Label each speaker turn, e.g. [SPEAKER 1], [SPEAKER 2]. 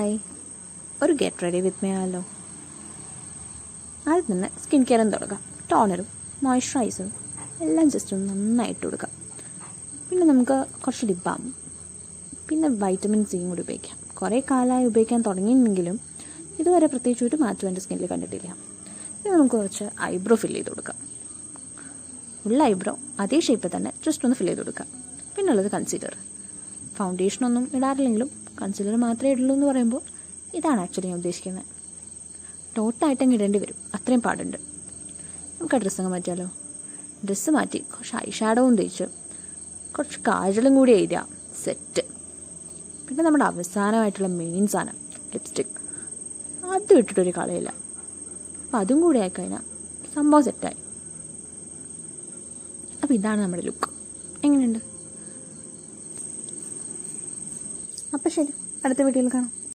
[SPEAKER 1] Hi, ഒരു get ready with me ആണല്ലോ. ആദ്യം തന്നെ സ്കിൻ കെയറും തുടങ്ങാം. ടോണറും മോയ്സ്ചറൈസറും എല്ലാം ജസ്റ്റ് ഒന്ന് നന്നായിട്ട് കൊടുക്കാം. പിന്നെ നമുക്ക് കുറച്ച് ലിപ് ബാം, പിന്നെ വൈറ്റമിൻ സിയും കൂടി ഉപയോഗിക്കാം. കുറേ കാലമായി ഉപയോഗിക്കാൻ തുടങ്ങിയെങ്കിലും ഇതുവരെ പ്രത്യേകിച്ച് ഒരു മാറ്റം എൻ്റെ സ്കിന്നിൽ കണ്ടിട്ടില്ല. പിന്നെ നമുക്ക് കുറച്ച് ഐബ്രോ ഫില്ല് ചെയ്ത് കൊടുക്കാം. ഉള്ള ഐബ്രോ അതേ ഷേപ്പിൽ തന്നെ ജസ്റ്റ് ഒന്ന് ഫില്ല് ചെയ്ത് കൊടുക്കാം. പിന്നെ ഉള്ളത് കൺസീലർ. ഫൗണ്ടേഷനൊന്നും ഇടാറില്ലെങ്കിലും കൺസീലർ മാത്രമേ ഇടുള്ളൂ എന്ന് പറയുമ്പോൾ ഇതാണ് ആക്ച്വലി ഞാൻ ഉദ്ദേശിക്കുന്നത്. ടോട്ടായിട്ടങ്ങ് ഇടേണ്ടി വരും, അത്രയും പാടുണ്ട്. നമുക്ക് ആ ഡ്രസ്സങ്ങ് മാറ്റിയാലോ. ഡ്രസ്സ് മാറ്റി കുറച്ച് ഐ ഷാഡോവും തേച്ച് കുറച്ച് കാജലും കൂടി എഴുതിയ സെറ്റ്. പിന്നെ നമ്മുടെ അവസാനമായിട്ടുള്ള മെയിൻ സാധനം ലിപ്സ്റ്റിക്, അത് ഇട്ടിട്ടൊരു കളയില്ല. അപ്പം അതും കൂടി ആയിക്കഴിഞ്ഞാൽ സംഭവം സെറ്റായി. അപ്പോൾ ഇതാണ് നമ്മുടെ ലുക്ക്. എങ്ങനെയുണ്ട്? അപ്പം ശരി, അടുത്ത വീഡിയോയിൽ കാണാം.